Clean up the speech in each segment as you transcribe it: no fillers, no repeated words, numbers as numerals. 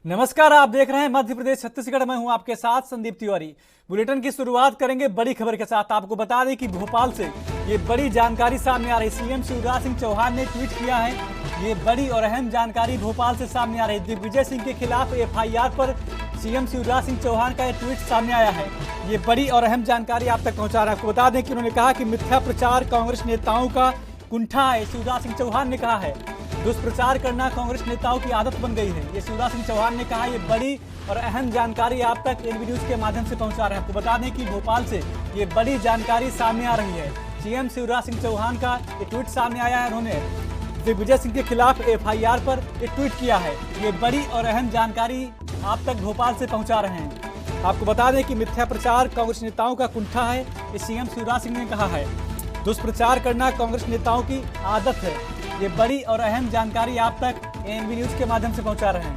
नमस्कार, आप देख रहे हैं मध्य प्रदेश छत्तीसगढ़। मैं हूं आपके साथ संदीप तिवारी। बुलेटिन की शुरुआत करेंगे बड़ी खबर के साथ। आपको बता दें कि भोपाल से ये बड़ी जानकारी सामने आ रही। सीएम शिवराज सिंह चौहान ने ट्वीट किया है। ये बड़ी और अहम जानकारी भोपाल से सामने आ रही। दिग्विजय सिंह के खिलाफ एफआईआर पर सीएम शिवराज सिंह चौहान का ये ट्वीट सामने आया है। ये बड़ी और अहम जानकारी आप तक पहुंचा रहा है। आपको बता दें कि उन्होंने कहा कि मिथ्या प्रचार कांग्रेस नेताओं का कुंठा है। शिवराज सिंह चौहान ने कहा है दुष्प्रचार करना कांग्रेस नेताओं की आदत बन गई है। ये शिवराज सिंह चौहान ने कहा। ये बड़ी और अहम जानकारी आप तक एनबी न्यूज के माध्यम से पहुंचा रहे हैं। आपको बता दें कि भोपाल से ये बड़ी जानकारी सामने आ रही है। सीएम शिवराज सिंह चौहान का ये ट्वीट सामने आया है। उन्होंने दिग्विजय सिंह के खिलाफ एफआईआर पर एक ट्वीट किया है। ये बड़ी और अहम जानकारी आप तक भोपाल से पहुंचा रहे हैं। आपको बता दें कि मिथ्या प्रचार कांग्रेस नेताओं का कुंठा है। ये सीएम शिवराज सिंह ने कहा है। दुष्प्रचार करना कांग्रेस नेताओं की आदत है। ये बड़ी और अहम जानकारी आप तक एनबी न्यूज के माध्यम से पहुंचा रहे हैं।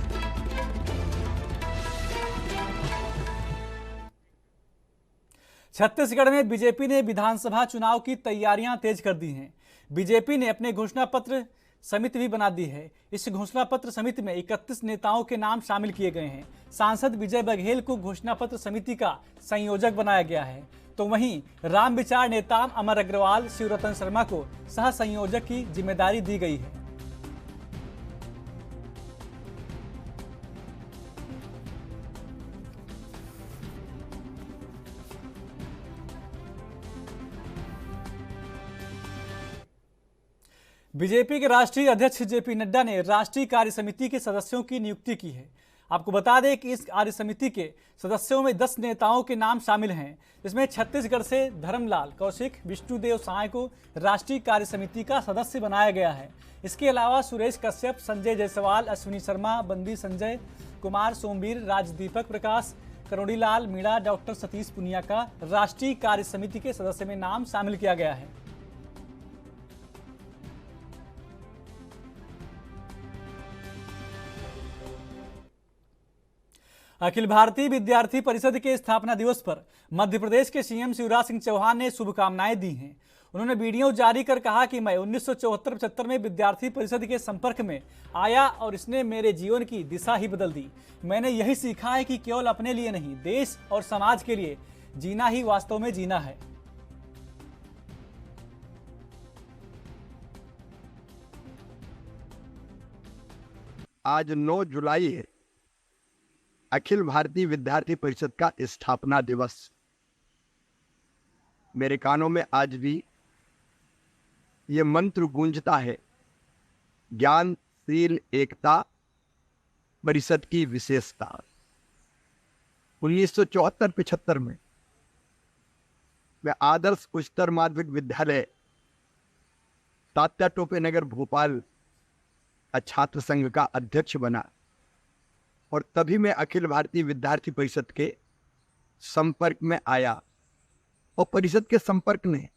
छत्तीसगढ़ में बीजेपी ने विधानसभा चुनाव की तैयारियां तेज कर दी हैं। बीजेपी ने अपने घोषणा पत्र समिति भी बना दी है। इस घोषणा पत्र समिति में 31 नेताओं के नाम शामिल किए गए हैं। सांसद विजय बघेल को घोषणा पत्र समिति का संयोजक बनाया गया है, तो वहीं राम विचार नेता अमर अग्रवाल, शिवरतन शर्मा को सह संयोजक की जिम्मेदारी दी गई है। बीजेपी के राष्ट्रीय अध्यक्ष जेपी नड्डा ने राष्ट्रीय कार्य समिति के सदस्यों की नियुक्ति की है। आपको बता दें कि इस कार्य समिति के सदस्यों में 10 नेताओं के नाम शामिल हैं, जिसमें छत्तीसगढ़ से धर्मलाल कौशिक, विष्णुदेव साय को राष्ट्रीय कार्य समिति का सदस्य बनाया गया है। इसके अलावा सुरेश कश्यप, संजय जायसवाल, अश्विनी शर्मा, बंदी संजय कुमार, सोमवीर, राजदीपक प्रकाश, करोड़ीलाल मीणा, डॉक्टर सतीश पुनिया का राष्ट्रीय कार्य समिति के सदस्य में नाम शामिल किया गया है। अखिल भारतीय विद्यार्थी परिषद के स्थापना दिवस पर मध्य प्रदेश के सीएम शिवराज सिंह चौहान ने शुभकामनाएं दी हैं। उन्होंने वीडियो जारी कर कहा कि मैं 1974-75 में विद्यार्थी परिषद के संपर्क में आया और इसने मेरे जीवन की दिशा ही बदल दी। मैंने यही सीखा है कि केवल अपने लिए नहीं, देश और समाज के लिए जीना ही वास्तव में जीना है। आज 9 जुलाई है, अखिल भारतीय विद्यार्थी परिषद का स्थापना दिवस। मेरे कानों में आज भी ये मंत्र गूंजता है, ज्ञानशील एकता परिषद की विशेषता। 1974-75 में मैं आदर्श उच्चतर माध्यमिक विद्यालय तात्या टोपे नगर भोपाल छात्र संघ का अध्यक्ष बना और तभी मैं अखिल भारतीय विद्यार्थी परिषद के संपर्क में आया और परिषद के संपर्क ने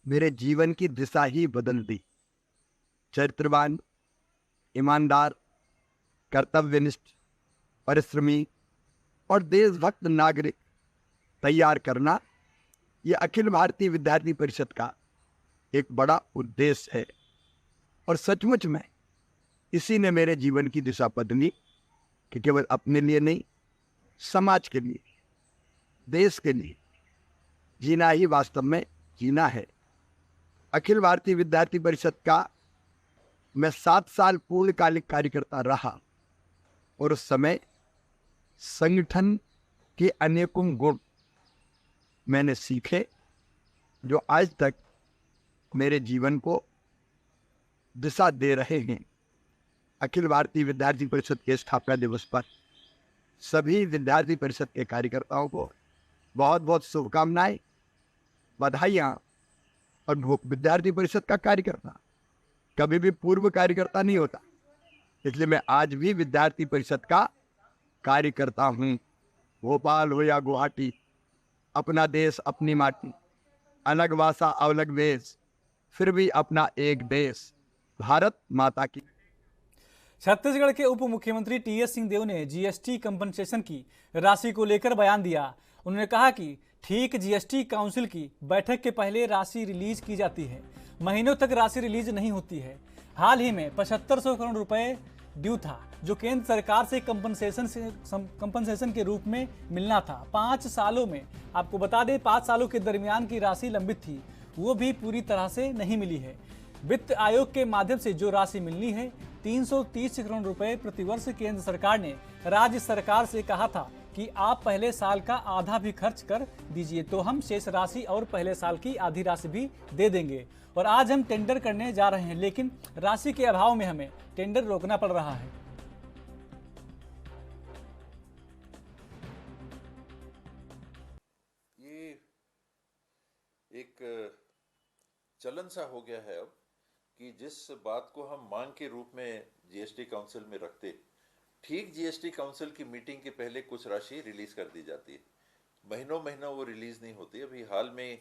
मेरे जीवन की दिशा ही बदल दी। चरित्रवान, ईमानदार, कर्तव्यनिष्ठ, परिश्रमी और देशभक्त नागरिक तैयार करना यह अखिल भारतीय विद्यार्थी परिषद का एक बड़ा उद्देश्य है। और सचमुच में इसी ने मेरे जीवन की दिशा बदली कि केवल अपने लिए नहीं, समाज के लिए, देश के लिए जीना ही वास्तव में जीना है। अखिल भारतीय विद्यार्थी परिषद का मैं 7 साल पूर्णकालिक कार्यकर्ता रहा और उस समय संगठन के अनेकों गुण मैंने सीखे जो आज तक मेरे जीवन को दिशा दे रहे हैं। अखिल भारतीय विद्यार्थी परिषद के स्थापना दिवस पर सभी विद्यार्थी परिषद के कार्यकर्ताओं को बहुत बहुत शुभकामनाएं, बधाइयाँ। और विद्यार्थी परिषद का कार्यकर्ता कभी भी पूर्व कार्यकर्ता नहीं होता, इसलिए मैं आज भी विद्यार्थी परिषद का कार्यकर्ता हूँ। भोपाल हो या गुवाहाटी, अपना देश अपनी माटी, अलग भाषा अलग वेश, फिर भी अपना एक देश, भारत माता की। छत्तीसगढ़ के उप मुख्यमंत्री टीएस सिंहदेव ने जीएसटी कंपनसेशन की राशि को लेकर बयान दिया। उन्होंने कहा कि ठीक जीएसटी काउंसिल की बैठक के पहले राशि रिलीज की जाती है, महीनों तक राशि रिलीज नहीं होती है। हाल ही में 7500 करोड़ रुपए ड्यू था, जो केंद्र सरकार से कंपनसेशन के रूप में मिलना था। 5 सालों में, आपको बता दें 5 सालों के दरमियान की राशि लंबित थी, वो भी पूरी तरह से नहीं मिली है। वित्त आयोग के माध्यम से जो राशि मिलनी है 330 करोड़ रुपए प्रतिवर्ष, केंद्र सरकार ने राज्य सरकार से कहा था कि आप पहले साल का आधा भी खर्च कर दीजिए तो हम शेष राशि और पहले साल की आधी राशि भी दे देंगे। और आज हम टेंडर करने जा रहे हैं, लेकिन राशि के अभाव में हमें टेंडर रोकना पड़ रहा है। ये एक चलन सा हो गया है अब कि जिस बात को हम मांग के रूप में जीएसटी काउंसिल में रखते, ठीक जीएसटी काउंसिल की मीटिंग के पहले कुछ राशि रिलीज कर दी जाती है। महीनों महीनों वो रिलीज नहीं होती। अभी हाल में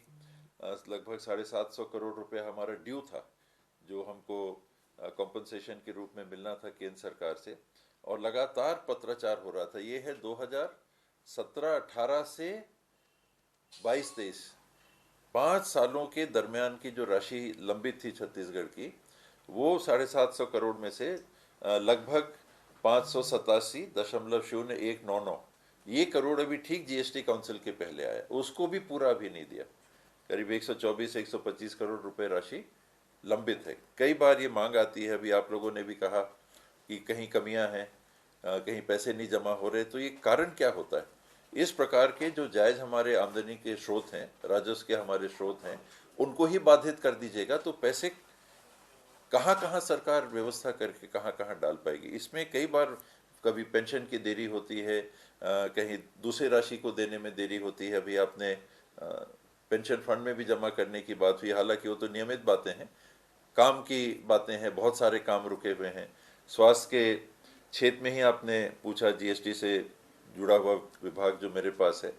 लगभग 750 करोड़ रुपए हमारा ड्यू था, जो हमको कॉम्पनसेशन के रूप में मिलना था केंद्र सरकार से, और लगातार पत्राचार हो रहा था। ये है 2017-18 से 22-23 5 सालों के दरमियान की जो राशि लंबित थी छत्तीसगढ़ की, वो 750 करोड़ में से लगभग 587.0199 ये करोड़ अभी ठीक जीएसटी काउंसिल के पहले आया, उसको भी पूरा भी नहीं दिया। करीब 124-125 करोड़ रुपए राशि लंबित है। कई बार ये मांग आती है, अभी आप लोगों ने भी कहा कि कहीं कमियां हैं, कहीं पैसे नहीं जमा हो रहे, तो ये कारण क्या होता है? इस प्रकार के जो जायज हमारे आमदनी के स्रोत हैं, राजस्व के हमारे स्रोत हैं, उनको ही बाधित कर दीजिएगा तो पैसे कहाँ सरकार व्यवस्था करके कहाँ डाल पाएगी। इसमें कई बार कभी पेंशन की देरी होती है, कहीं दूसरी राशि को देने में देरी होती है। अभी आपने पेंशन फंड में भी जमा करने की बात हुई, हालांकि वो तो नियमित बातें हैं, काम की बातें हैं, बहुत सारे काम रुके हुए हैं। स्वास्थ्य के क्षेत्र में ही आपने पूछा, जीएसटी से जुड़ा हुआ विभाग जो मेरे पास है,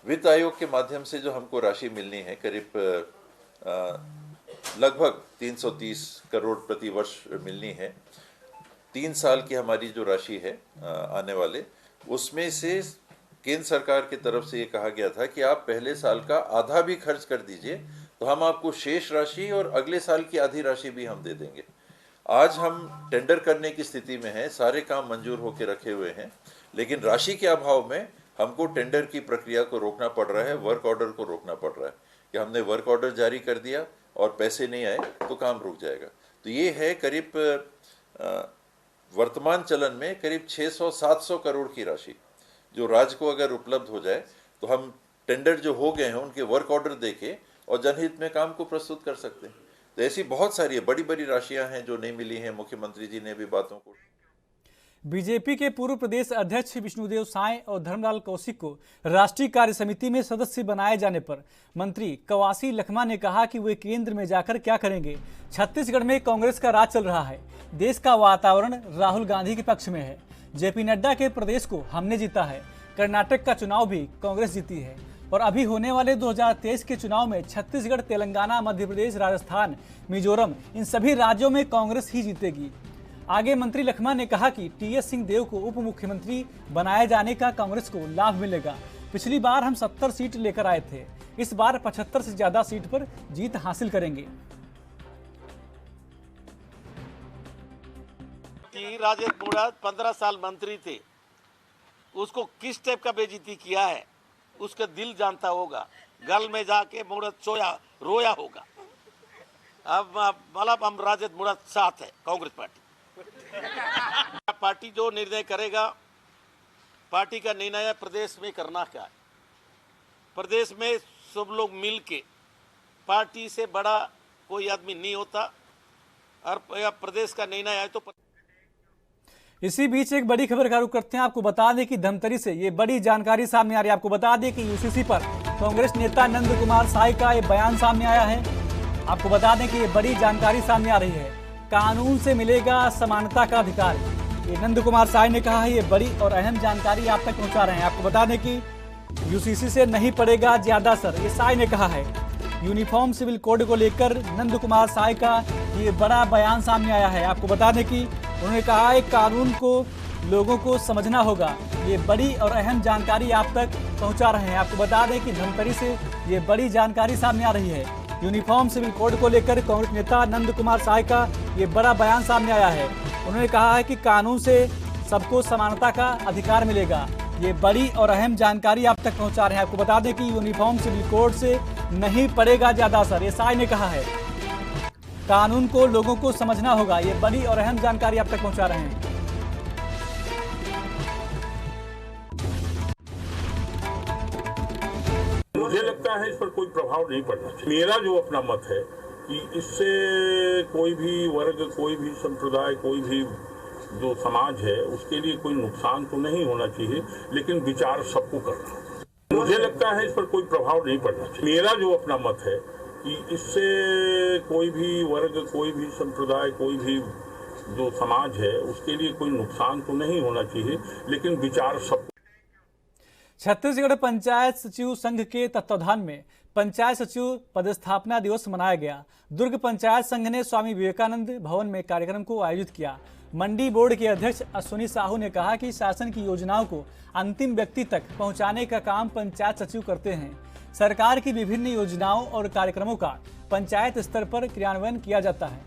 वित्त आयोग के माध्यम से जो हमको राशि मिलनी है करीब लगभग 330 करोड़ प्रति वर्ष मिलनी है। 3 साल की हमारी जो राशि है आने वाले, उसमें से केंद्र सरकार की तरफ से ये कहा गया था कि आप पहले साल का आधा भी खर्च कर दीजिए तो हम आपको शेष राशि और अगले साल की आधी राशि भी हम दे देंगे। आज हम टेंडर करने की स्थिति में हैं, सारे काम मंजूर होकर रखे हुए हैं, लेकिन राशि के अभाव में हमको टेंडर की प्रक्रिया को रोकना पड़ रहा है, वर्क ऑर्डर को रोकना पड़ रहा है कि हमने वर्क ऑर्डर जारी कर दिया और पैसे नहीं आए तो काम रुक जाएगा। तो ये है करीब वर्तमान चलन में करीब 600-700 करोड़ की राशि, जो राज्य को अगर उपलब्ध हो जाए तो हम टेंडर जो हो गए हैं उनके वर्क ऑर्डर देके और जनहित में काम को प्रस्तुत कर सकते हैं। तो ऐसी बहुत सारी बड़ी बड़ी राशियां हैं जो नहीं मिली हैं। मुख्यमंत्री जी ने भी बातों को। बीजेपी के पूर्व प्रदेश अध्यक्ष विष्णुदेव साय और धर्मलाल कौशिक को राष्ट्रीय कार्य समिति में सदस्य बनाए जाने पर मंत्री कवासी लखमा ने कहा कि वे केंद्र में जाकर क्या करेंगे। छत्तीसगढ़ में कांग्रेस का राज चल रहा है, देश का वातावरण राहुल गांधी के पक्ष में है। जेपी नड्डा के प्रदेश को हमने जीता है, कर्नाटक का चुनाव भी कांग्रेस जीती है और अभी होने वाले 2023 के चुनाव में छत्तीसगढ़, तेलंगाना, मध्य प्रदेश, राजस्थान, मिजोरम, इन सभी राज्यों में कांग्रेस ही जीतेगी। आगे मंत्री लखमा ने कहा कि टीएस सिंहदेव को उप मुख्यमंत्री बनाए जाने का कांग्रेस को लाभ मिलेगा। पिछली बार हम 70 सीट लेकर आए थे, इस बार 75 से ज्यादा सीट पर जीत हासिल करेंगे। राजेश मुराद 15 साल मंत्री थे, उसको किस टाइप का बेइज्जती किया है उसका दिल जानता होगा। गल में जाके मुराद रोया होगा। अब मतलब हम राजेश मुराद साथ है कांग्रेस पार्टी जो निर्णय करेगा, पार्टी का निर्णय प्रदेश में करना क्या है। प्रदेश में सब लोग मिल के, पार्टी से बड़ा कोई आदमी नहीं होता और प्रदेश का निर्णय आए तो। इसी बीच एक बड़ी खबर का रुख करते हैं। आपको बता दें कि धमतरी से ये बड़ी जानकारी सामने आ रही है। आपको बता दें कि यूसीसी पर कांग्रेस नेता नंद कुमार साय का ये बयान सामने आया है। आपको बता दें कि ये बड़ी जानकारी सामने आ रही है। कानून से मिलेगा समानता का अधिकार, ये नंद कुमार साय ने कहा है। ये बड़ी और अहम जानकारी आप तक पहुंचा रहे हैं। आपको बता दें कि यूसीसी से नहीं पड़ेगा ज्यादा असर, ये साय ने कहा है। यूनिफॉर्म सिविल कोड को लेकर नंद कुमार साय का ये बड़ा बयान सामने आया है। आपको बता दें कि उन्होंने कहा है कानून को लोगों को समझना होगा। ये बड़ी और अहम जानकारी आप तक पहुंचा रहे हैं। आपको बता दें कि धमतरी से ये बड़ी जानकारी सामने आ रही है। यूनिफॉर्म सिविल कोड को लेकर कांग्रेस नेता नंद कुमार साय का ये बड़ा बयान सामने आया है। उन्होंने कहा है कि कानून से सबको समानता का अधिकार मिलेगा। ये बड़ी और अहम जानकारी आप तक पहुंचा रहे हैं। आपको बता दें कि यूनिफॉर्म सिविल कोड से नहीं पड़ेगा ज्यादा असर, एसआई ने कहा है। कानून को लोगों को समझना होगा। ये बड़ी और अहम जानकारी आप तक पहुंचा रहे हैं। मुझे लगता है इस पर कोई प्रभाव नहीं पड़ना चाहिए। मेरा जो अपना मत है कि इससे कोई भी वर्ग, कोई भी संप्रदाय, कोई भी जो समाज है उसके लिए कोई नुकसान तो नहीं होना चाहिए, लेकिन विचार सबको करना। मुझे लगता है इस पर कोई प्रभाव नहीं पड़ना चाहिए। मेरा जो अपना मत है कि इससे कोई भी वर्ग, कोई भी संप्रदाय, कोई भी जो समाज है उसके लिए कोई नुकसान तो नहीं होना चाहिए, लेकिन विचार सब। छत्तीसगढ़ पंचायत सचिव संघ के तत्वाधान में पंचायत सचिव पदस्थापना दिवस मनाया गया। दुर्ग पंचायत संघ ने स्वामी विवेकानंद भवन में कार्यक्रम को आयोजित किया। मंडी बोर्ड के अध्यक्ष अश्विनी साहू ने कहा कि शासन की योजनाओं को अंतिम व्यक्ति तक पहुंचाने का काम पंचायत सचिव करते हैं। सरकार की विभिन्न योजनाओं और कार्यक्रमों का पंचायत स्तर पर क्रियान्वयन किया जाता है।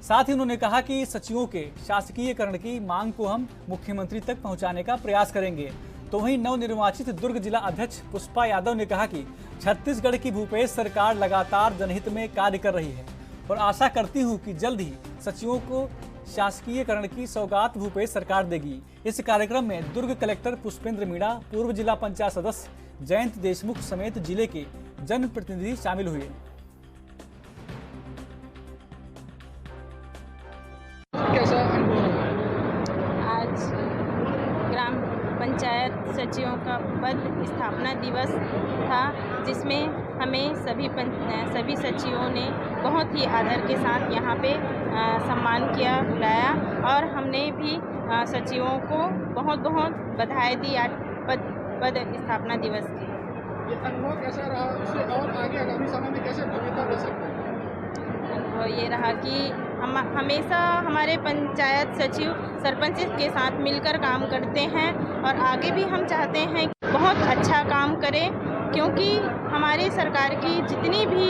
साथ ही उन्होंने कहा कि सचिवों के शासकीयकरण की मांग को हम मुख्यमंत्री तक पहुंचाने का प्रयास करेंगे। तो वहीं नवनिर्वाचित दुर्ग जिला अध्यक्ष पुष्पा यादव ने कहा कि छत्तीसगढ़ की भूपेश सरकार लगातार जनहित में कार्य कर रही है और आशा करती हूं कि जल्द ही सचिवों को शासकीयकरण की सौगात भूपेश सरकार देगी। इस कार्यक्रम में दुर्ग कलेक्टर पुष्पेंद्र मीणा, पूर्व जिला पंचायत सदस्य जयंत देशमुख समेत जिले के जनप्रतिनिधि शामिल हुए। आज ग्राम पंचायत सचिवों का पद स्थापना दिवस था, जिसमें हमें सभी सचिवों ने बहुत ही आदर के साथ यहाँ पे सम्मान किया, बुलाया और हमने भी सचिवों को बहुत बहुत बधाई दी आज पद स्थापना दिवस की। ये अनुभव कैसा रहा, इससे और आगे आगामी समय में कैसे भूमिका दे सकते हैं? अनुभव ये रहा कि हम हमेशा हमारे पंचायत सचिव सरपंच के साथ मिलकर काम करते हैं और आगे भी हम चाहते हैं कि बहुत अच्छा काम करें, क्योंकि हमारी सरकार की जितनी भी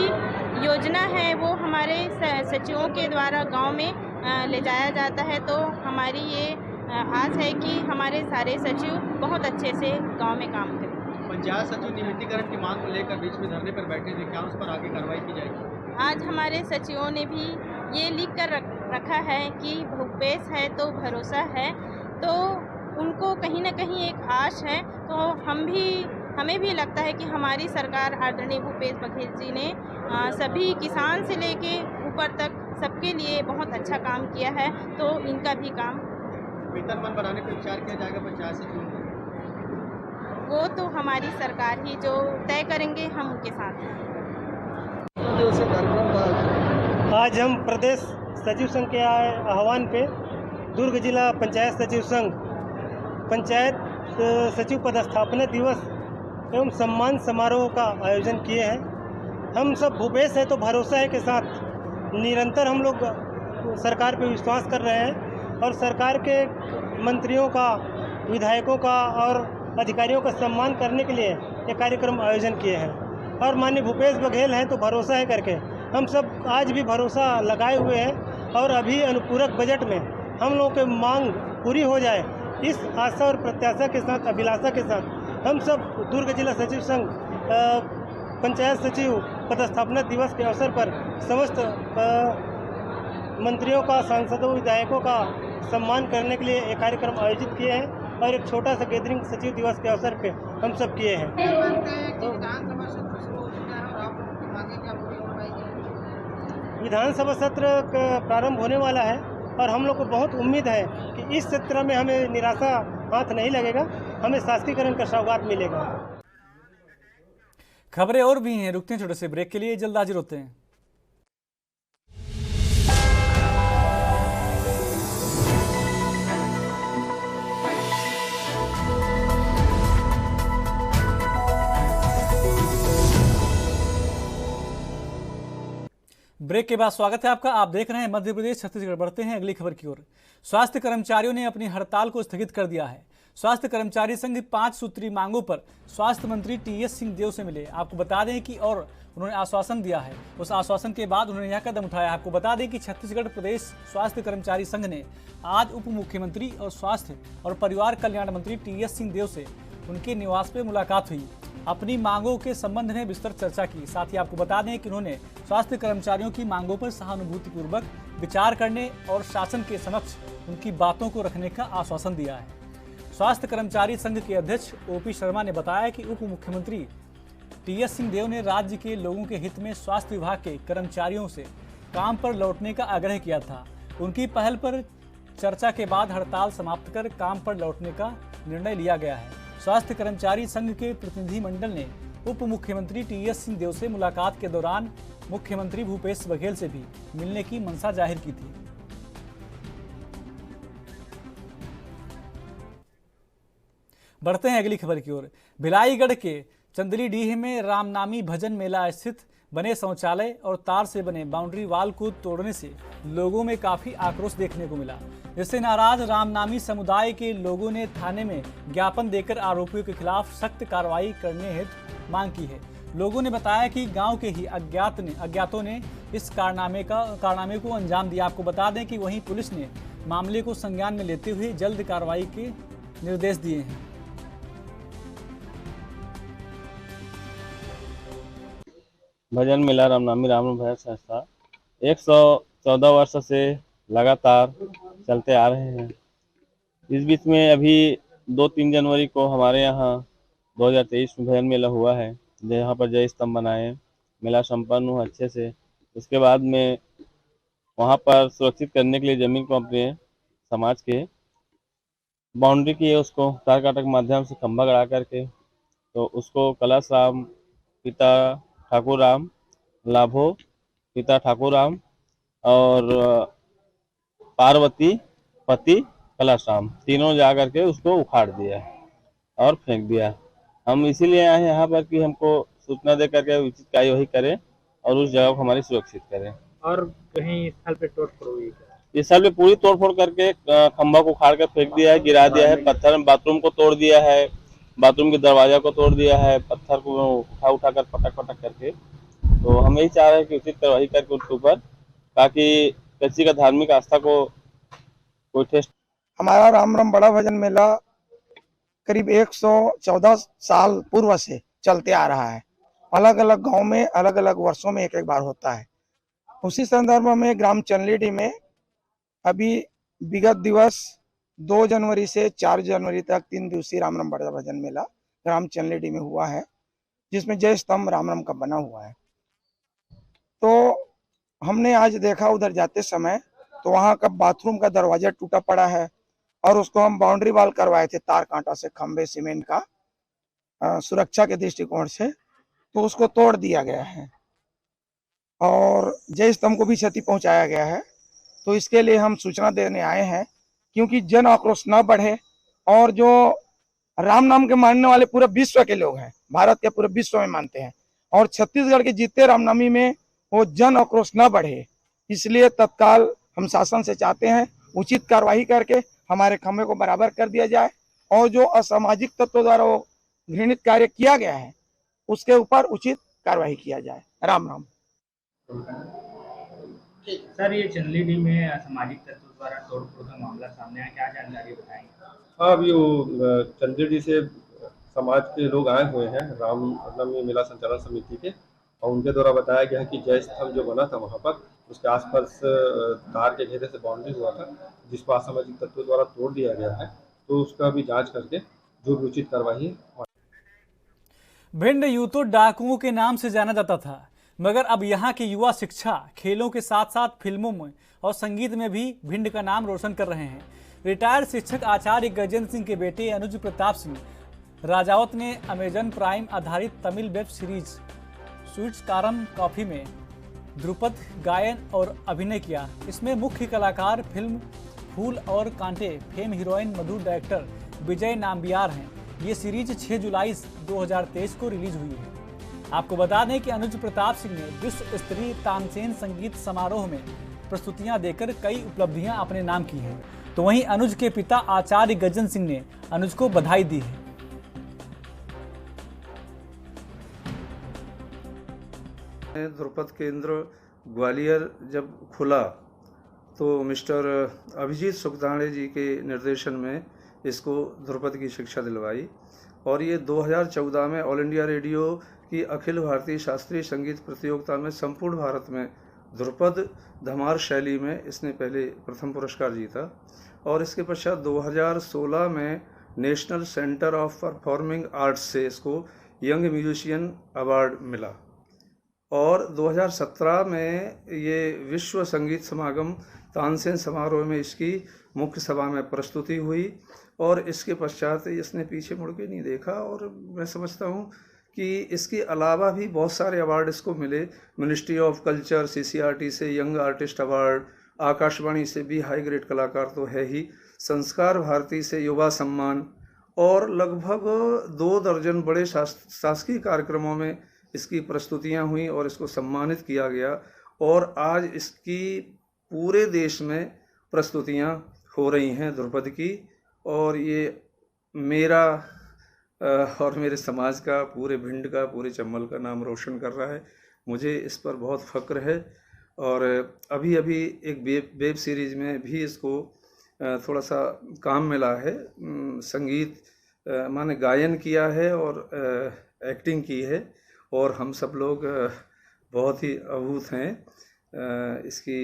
योजना है वो हमारे सचिवों के द्वारा गांव में ले जाया जाता है। तो हमारी ये आस है कि हमारे सारे सचिव बहुत अच्छे से गांव में काम करें। पंचायत सचिव नियमितीकरण की मांग को लेकर बीच में धरने पर बैठे थे, क्या उस पर आगे कार्रवाई की जाएगी? आज हमारे सचिवों ने भी ये लिख कर रखा है कि भूपेश है तो भरोसा है, तो उनको कहीं ना कहीं एक आश है। तो हमें भी लगता है कि हमारी सरकार आदरणीय भूपेश बघेल जी ने सभी किसान से लेके ऊपर तक सबके लिए बहुत अच्छा काम किया है, तो इनका भी काम। वेतनमान बनाने पर विचार किया जाएगा पंचायत सचिव को? वो तो हमारी सरकार ही जो तय करेंगे, हम उनके साथ हैं। आज हम प्रदेश सचिव संघ के आह्वान पे दुर्ग जिला पंचायत सचिव संघ पंचायत सचिव पदस्थापना दिवस एवं सम्मान समारोह का आयोजन किए हैं। हम सब भूपेश है तो भरोसा है के साथ निरंतर हम लोग सरकार पे विश्वास कर रहे हैं और सरकार के मंत्रियों का, विधायकों का और अधिकारियों का सम्मान करने के लिए ये कार्यक्रम आयोजन किए हैं। और माननीय भूपेश बघेल हैं तो भरोसा है करके हम सब आज भी भरोसा लगाए हुए हैं और अभी अनुपूरक बजट में हम लोगों की मांग पूरी हो जाए, इस आशा और प्रत्याशा के साथ, अभिलाषा के साथ हम सब दुर्ग जिला सचिव संघ पंचायत सचिव पदस्थापना दिवस के अवसर पर समस्त मंत्रियों का, सांसदों, विधायकों का सम्मान करने के लिए एक कार्यक्रम आयोजित किए हैं और एक छोटा सा गैदरिंग सचिव दिवस के अवसर पे हम सब किए हैं। विधानसभा सत्र का प्रारंभ होने वाला है और हम लोग को बहुत उम्मीद है कि इस सत्र में हमें निराशा हाथ नहीं लगेगा, हमें शासकीकरण का सौगात मिलेगा। खबरें और भी हैं, रुकते हैं छोटे से ब्रेक के लिए, जल्द हाजिर होते हैं। ब्रेक के बाद स्वागत है आपका। आप देख रहे हैं मध्य प्रदेश छत्तीसगढ़। बढ़ते हैं अगली खबर की ओर। स्वास्थ्य कर्मचारियों ने अपनी हड़ताल को स्थगित कर दिया है। स्वास्थ्य कर्मचारी संघ 5 सूत्री मांगों पर स्वास्थ्य मंत्री टीएस सिंहदेव से मिले। आपको बता दें कि और उन्होंने आश्वासन दिया है, उस आश्वासन के बाद उन्होंने यह कदम उठाया। आपको बता दें कि छत्तीसगढ़ प्रदेश स्वास्थ्य कर्मचारी संघ ने आज उप मुख्यमंत्री और स्वास्थ्य और परिवार कल्याण मंत्री टीएस सिंहदेव से उनके निवास पर मुलाकात हुई, अपनी मांगों के संबंध में विस्तृत चर्चा की। साथ ही आपको बता दें कि उन्होंने स्वास्थ्य कर्मचारियों की मांगों पर सहानुभूतिपूर्वक विचार करने और शासन के समक्ष उनकी बातों को रखने का आश्वासन दिया है। स्वास्थ्य कर्मचारी संघ के अध्यक्ष ओपी शर्मा ने बताया कि उप मुख्यमंत्री टीएस सिंहदेव ने राज्य के लोगों के हित में स्वास्थ्य विभाग के कर्मचारियों से काम पर लौटने का आग्रह किया था। उनकी पहल पर चर्चा के बाद हड़ताल समाप्त कर काम पर लौटने का निर्णय लिया गया है। स्वास्थ्य कर्मचारी संघ के प्रतिनिधिमंडल ने उप मुख्यमंत्री टीएस सिंहदेव से मुलाकात के दौरान मुख्यमंत्री भूपेश बघेल से भी मिलने की मंशा जाहिर की थी। बढ़ते हैं अगली खबर की ओर। भिलाईगढ़ के चंदलीडीह में रामनामी भजन मेला स्थित बने शौचालय और तार से बने बाउंड्री वाल को तोड़ने से लोगों में काफी आक्रोश देखने को मिला, जिससे नाराज रामनामी समुदाय के लोगों ने थाने में ज्ञापन देकर आरोपियों के खिलाफ सख्त कार्रवाई करने हेतु मांग की है। लोगों ने बताया कि गांव के ही अज्ञातों ने इस कारनामे को अंजाम दिया। आपको बता दें कि वहीं पुलिस ने मामले को संज्ञान में लेते हुए जल्द कार्रवाई के निर्देश दिए हैं। भजन मेला रामनामी राम भजन संस्था 114 वर्ष से लगातार चलते आ रहे हैं। इस बीच में अभी 2-3 जनवरी को हमारे यहाँ 2023 में भजन मेला हुआ है, जहाँ पर जय स्तंभ बनाए, मेला संपन्न हुआ अच्छे से। उसके बाद में वहाँ पर सुरक्षित करने के लिए जमीन को अपने समाज के बाउंड्री की है, उसको तार कांटा के माध्यम से खंभा गड़ा करके, तो उसको कलश राम पिता ठाकुर राम, लाभो पिता ठाकुर राम और पार्वती पति कलश राम, तीनों जा करके उसको उखाड़ दिया और फेंक दिया। हम इसीलिए आए हैं यहाँ पर कि हमको सूचना दे करके उचित कार्यवाही करें और उस जगह को हमारी सुरक्षित करें। और कहीं स्थल पे तोड़फोड़ हुई? इस साल में पूरी तोड़फोड़ करके खंभा को उखाड़ कर फेंक दिया है, गिरा दिया है, पत्थर बाथरूम को तोड़ दिया है, बाथरूम के दरवाजा को तोड़ दिया है, पत्थर को उठा कर पटक करके। तो हम यही चाह रहे हैं कि उचित कार्रवाई करके उसके ऊपर, ताकि किसी का धार्मिक आस्था को कोई ठेस। हमारा राम बड़ा भजन मेला करीब 114 साल पूर्व से चलते आ रहा है। अलग अलग गांव में अलग अलग वर्षों में एक बार होता है। उसी संदर्भ में ग्राम चंदलीडीह में अभी विगत दिवस 2 जनवरी से 4 जनवरी तक 3 दिवसीय राम बड़ा भजन मेला ग्राम चंदलीडीह में हुआ है, जिसमें जय स्तंभ राम का बना हुआ है। तो हमने आज देखा उधर जाते समय, तो वहाँ का बाथरूम का दरवाजा टूटा पड़ा है और उसको हम बाउंड्री वाल करवाए थे तार कांटा से, खंबे सीमेंट का सुरक्षा के दृष्टिकोण से, तो उसको तोड़ दिया गया है और जय स्तंभ को भी क्षति पहुंचाया गया है। तो इसके लिए हम सूचना देने आए हैं, क्योंकि जन आक्रोश न बढ़े और जो राम नाम के मानने वाले पूरे विश्व के लोग हैं, भारत के पूरे विश्व में मानते हैं, और छत्तीसगढ़ के जितने रामनामी में वो जन आक्रोश न बढ़े, इसलिए तत्काल हम शासन से चाहते हैं उचित कार्रवाई करके हमारे खंभे को बराबर कर दिया जाए और जो असामाजिक तत्वों द्वारा वो घृणित कार्य किया गया है उसके ऊपर उचित कार्रवाई किया जाए। राम राम। सर, ये चंदलीडीह में असामाजिक तत्वों द्वारा तोड़फोड़ का मामला सामने आया, क्या जानकारी बताएंगे? हाँ, अभी वो चंदलीडीह से समाज के लोग आए हुए हैं रामनवमी मेला संचालन समिति के, और उनके द्वारा बताया गया है कि जय स्तंभ जो बना था वहाँ पर उसके आसपास तार के घेरे से बाउंड्री हुआ था, जिसको असामाजिक तत्वों द्वारा तोड़ दिया गया है। तो उसका भी जांच करके जो भी उचित कार्रवाई। भिंड यूं तो डाकुओं के नाम से जाना जाता था, मगर अब यहाँ के युवा शिक्षा, खेलों के साथ साथ फिल्मों में और संगीत में भी भिंड का नाम रोशन कर रहे हैं। रिटायर्ड शिक्षक आचार्य गजेंद्र सिंह के बेटे अनुज प्रताप सिंह राजावत ने अमेजन प्राइम आधारित तमिल वेब सीरीज स्वीट्स कारम कॉफी में ध्रुपद गायन और अभिनय किया। इसमें मुख्य कलाकार फिल्म फूल और कांटे फेम हीरोइन मधु डायरेक्टर विजय नाम्बियार हैं। ये सीरीज 6 जुलाई 2023 को रिलीज हुई है। आपको बता दें कि अनुज प्रताप सिंह ने विश्व स्तरीय तानसेन संगीत समारोह में प्रस्तुतियां देकर कई उपलब्धियां अपने नाम की हैं। तो वहीं अनुज के पिता आचार्य गजन सिंह ने अनुज को बधाई दी है। ध्रुपद केंद्र ग्वालियर जब खुला तो मिस्टर अभिजीत सुखदाणे जी के निर्देशन में इसको ध्रुपद की शिक्षा दिलवाई और ये 2014 में ऑल इंडिया रेडियो की अखिल भारतीय शास्त्रीय संगीत प्रतियोगिता में संपूर्ण भारत में ध्रुपद धमार शैली में इसने पहले प्रथम पुरस्कार जीता और इसके पश्चात 2016 में national centre of performing arts से इसको यंग म्यूजिशियन अवार्ड मिला और 2017 में ये विश्व संगीत समागम तानसेन समारोह में इसकी मुख्य सभा में प्रस्तुति हुई और इसके पश्चात इसने पीछे मुड़ के नहीं देखा और मैं समझता हूँ कि इसके अलावा भी बहुत सारे अवार्ड इसको मिले। मिनिस्ट्री ऑफ कल्चर, CCRT से यंग आर्टिस्ट अवार्ड, आकाशवाणी से भी हाई ग्रेड कलाकार तो है ही, संस्कार भारती से युवा सम्मान और लगभग 2 दर्जन बड़े शासकीय कार्यक्रमों में इसकी प्रस्तुतियां हुई और इसको सम्मानित किया गया और आज इसकी पूरे देश में प्रस्तुतियां हो रही हैं ध्रुपद की और ये मेरा और मेरे समाज का, पूरे भिंड का, पूरे चंबल का नाम रोशन कर रहा है। मुझे इस पर बहुत फ़ख्र है और अभी अभी एक वेब सीरीज़ में भी इसको थोड़ा सा काम मिला है, संगीत माने गायन किया है और एक्टिंग की है और हम सब लोग बहुत ही अभूत हैं इसकी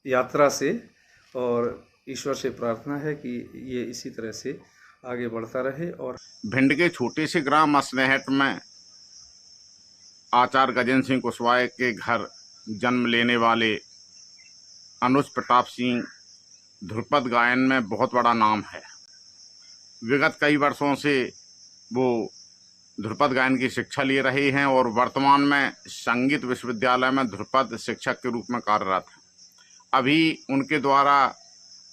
यात्रा से और ईश्वर से प्रार्थना है कि ये इसी तरह से आगे बढ़ता रहे। और भिंड के छोटे से ग्राम असनेहट में आचार्य गजेंद्र सिंह कुशवाहा के घर जन्म लेने वाले अनुज प्रताप सिंह ध्रुपद गायन में बहुत बड़ा नाम है। विगत कई वर्षों से वो ध्रुपद गायन की शिक्षा ले रहे हैं और वर्तमान में संगीत विश्वविद्यालय में ध्रुपद शिक्षक के रूप में कार्यरत हैं। अभी उनके द्वारा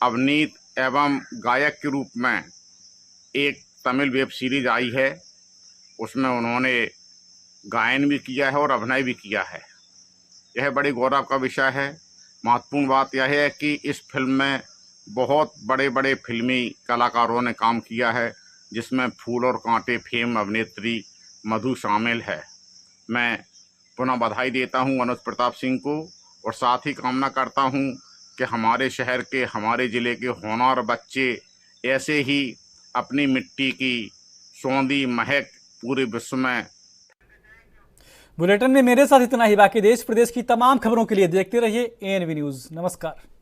अभिनीत एवं गायक के रूप में एक तमिल वेब सीरीज आई है, उसमें उन्होंने गायन भी किया है और अभिनय भी किया है। यह बड़े गौरव का विषय है। महत्वपूर्ण बात यह है कि इस फिल्म में बहुत बड़े बड़े फिल्मी कलाकारों ने काम किया है, जिसमें फूल और कांटे फेम अभिनेत्री मधु शामिल है। मैं पुनः बधाई देता हूं अनुज प्रताप सिंह को और साथ ही कामना करता हूं कि हमारे शहर के, हमारे ज़िले के होनहार बच्चे ऐसे ही अपनी मिट्टी की सौंधी महक पूरे विश्व में। बुलेटिन में मेरे साथ इतना ही। बाकी देश प्रदेश की तमाम खबरों के लिए देखते रहिए ANV न्यूज़। नमस्कार।